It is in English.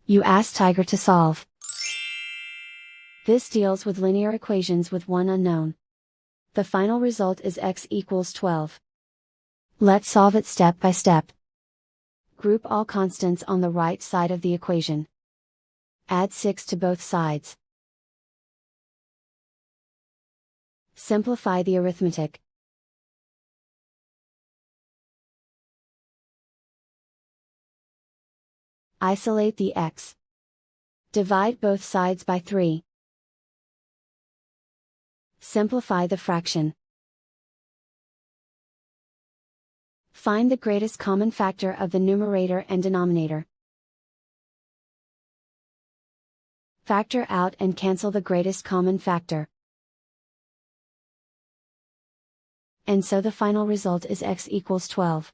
You ask Tiger to solve. This deals with linear equations with one unknown. The final result is x equals 12. Let's solve it step by step. Group all constants on the right side of the equation. Add 6 to both sides. Simplify the arithmetic. Isolate the x. Divide both sides by 3. Simplify the fraction. Find the greatest common factor of the numerator and denominator. Factor out and cancel the greatest common factor. And so the final result is x equals 12.